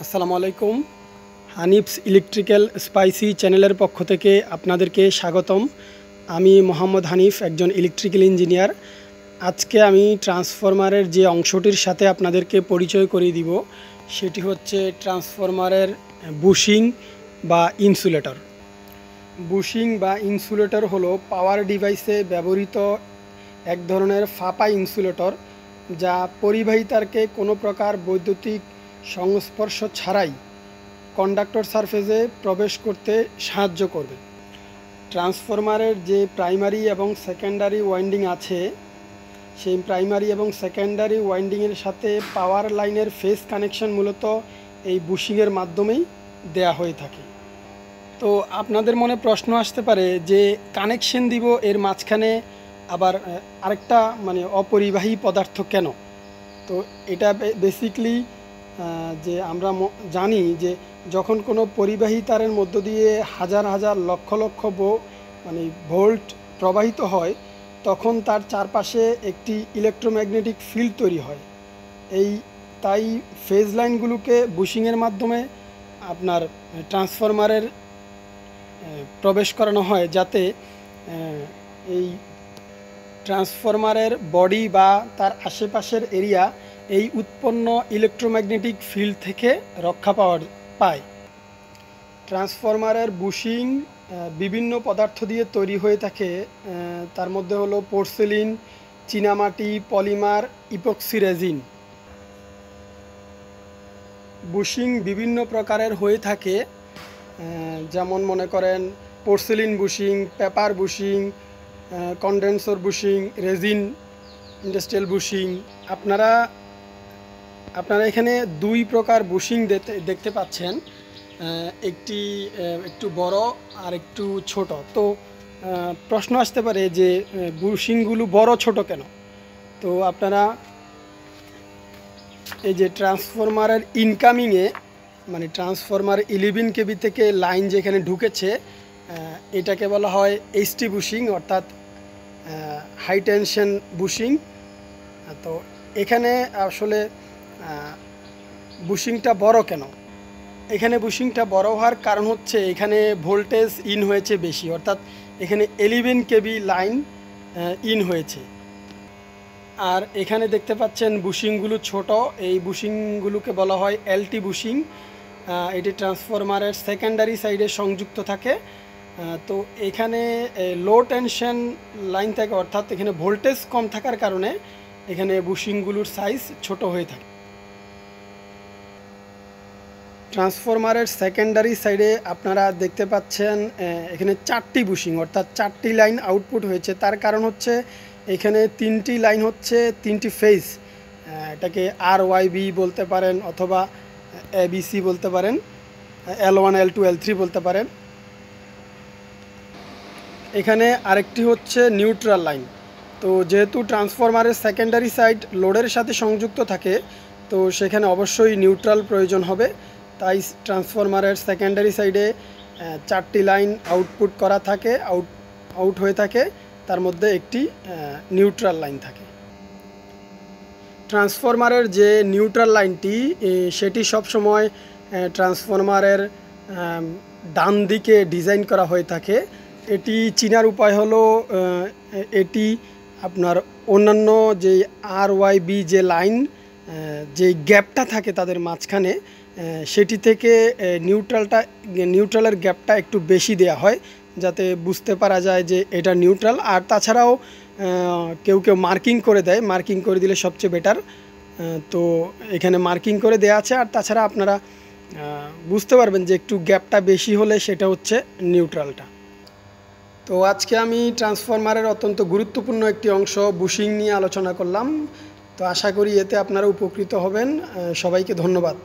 আসসালামু আলাইকুম। হানিফস electrical spicy চ্যানেলের পক্ষ থেকে আপনাদেরকে স্বাগতম। আমি মোহাম্মদ হানিফ, একজন ইলেকট্রিক্যাল ইঞ্জিনিয়ার। আজকে আমি ট্রান্সফরমারের যে অংশটির সাথে আপনাদেরকে পরিচয় করিয়ে দিব সেটি হচ্ছে ট্রান্সফরমারের বুশিং বা ইনসুলেটর। বুশিং বা ইনসুলেটর হলো পাওয়ার ডিভাইসে ব্যবহৃত এক ধরনের ফাঁপা ইনসুলেটর, যা পরিবাহী তারকে কোনো প্রকার বৈদ্যুতিক সংস্পর্শ ছাড়াই কন্ডাক্টর সারফেসে প্রবেশ করতে সাহায্য করবে। ট্রান্সফরমারের যে প্রাইমারি এবং সেকেন্ডারি ওয়াইন্ডিং আছে, সেই প্রাইমারি এবং সেকেন্ডারি ওয়াইন্ডিংয়ের সাথে পাওয়ার লাইনের ফেজ কানেকশন মূলত এই বুশিংয়ের মাধ্যমেই দেয়া হয়ে থাকে। তো আপনাদের মনে প্রশ্ন আসতে পারে যে কানেকশন দিব, এর মাঝখানে আবার আরেকটা অপরিবাহী পদার্থ কেন? তো এটা বেসিকলি যে আমরা জানি যে যখন কোনো পরিবাহী তারের মধ্য দিয়ে হাজার হাজার লক্ষ লক্ষ ভোল্ট প্রবাহিত হয়, তখন তার চারপাশে একটি ইলেকট্রোম্যাগনেটিক ফিল্ড তৈরি হয়। তাই ফেজ লাইনগুলোকে বুশিংয়ের মাধ্যমে আপনার ট্রান্সফরমারের প্রবেশ করানো হয়, যাতে এই ট্রান্সফরমারের বডি বা তার আশেপাশের এরিয়া এই উৎপন্ন ইলেকট্রোম্যাগনেটিক ফিল্ড থেকে রক্ষা পায়। ট্রান্সফরমারের বুশিং বিভিন্ন পদার্থ দিয়ে তৈরি হয়ে থাকে। তার মধ্যে হলো পোর্সেলিন, চীনামাটি, পলিমার, ইপক্সি রেজিন। বুশিং বিভিন্ন প্রকারের হয়ে থাকে, যেমন মনে করেন porcelain bushing, paper bushing, condenser bushing, resin industrial bushing. আপনারা এখানে দুই প্রকার বুশিং দেখতে পাচ্ছেন, একটি একটু বড় আর একটু ছোট। তো প্রশ্ন আসতে পারে যে বুশিংগুলো বড় ছোট কেন? তো আপনারা এই যে ট্রান্সফরমারের ইনকামিংয়ে ট্রান্সফরমার 11 কেবি থেকে লাইন যেখানে ঢুকেছে, এটাকে বলা হয় এইচটি বুশিং, অর্থাৎ হাই টেনশন বুশিং। তো এখানে আসলে বুশিংটা বড় কেন? এখানে বুশিংটা বড় হওয়ার কারণ হচ্ছে এখানে ভোল্টেজ ইন হয়েছে বেশি, অর্থাৎ এখানে 11 কেবি লাইন ইন হয়েছে। আর এখানে দেখতে পাচ্ছেন বুশিংগুলো ছোট, এই বুশিংগুলোকে বলা হয় এলটি বুশিং। এটি ট্রান্সফরমারের সেকেন্ডারি সাইডে সংযুক্ত থাকে। তো এখানে লো টেনশন লাইন থাকে, অর্থাৎ এখানে ভোল্টেজ কম থাকার কারণে এখানে বুশিংগুলোর সাইজ ছোট হয়ে থাকে। ট্রান্সফরমারের সেকেন্ডারি সাইডে আপনারা দেখতে পাচ্ছেন এখানে 4টি বুশিং, অর্থাৎ 4টি লাইন আউটপুট হয়েছে। তার কারণ হচ্ছে এখানে 3টি লাইন হচ্ছে 3টি ফেজ। এটাকে RYB বলতে পারেন, অথবা ABC বলতে পারেন, L1 L2 L3 বলতে পারেন। এখানে আরেকটি হচ্ছে নিউট্রাল লাইন। তো যেহেতু ট্রান্সফরমারের সেকেন্ডারি সাইড লোডের সাথে সংযুক্ত থাকে, তো সেখানে অবশ্যই নিউট্রাল প্রয়োজন হবে। তাই ট্রান্সফরমারের সেকেন্ডারি সাইডে 4টি লাইন আউটপুট করা থাকে, আউট হয়ে থাকে, তার মধ্যে একটি নিউট্রাল লাইন থাকে। ট্রান্সফরমারের যে নিউট্রাল লাইনটি, সেটি সবসময় ট্রান্সফরমারের ডান দিকে ডিজাইন করা হয়ে থাকে। এটি চিনার উপায় হলো, এটি আপনার অন্যান্য যে RYB যে লাইন, যে গ্যাপটা থাকে তাদের মাঝখানে, সেটি থেকে নিউট্রালের গ্যাপটা একটু বেশি দেয়া হয়, যাতে বুঝতে পারা যায় যে এটা নিউট্রাল। আর তাছাড়াও কেউ মার্কিং করে দেয়, মার্কিং করে দিলে সবচেয়ে বেটার। তো এখানে মার্কিং করে দেয়া আছে। আর তাছাড়া আপনারা বুঝতে পারবেন যে একটু গ্যাপটা বেশি হলে সেটা হচ্ছে নিউট্রালটা। তো আজকে আমি ট্রান্সফরমারের অত্যন্ত গুরুত্বপূর্ণ একটি অংশ বুশিং নিয়ে আলোচনা করলাম। তো আশা করি এতে আপনারা উপকৃত হবেন। সবাইকে ধন্যবাদ।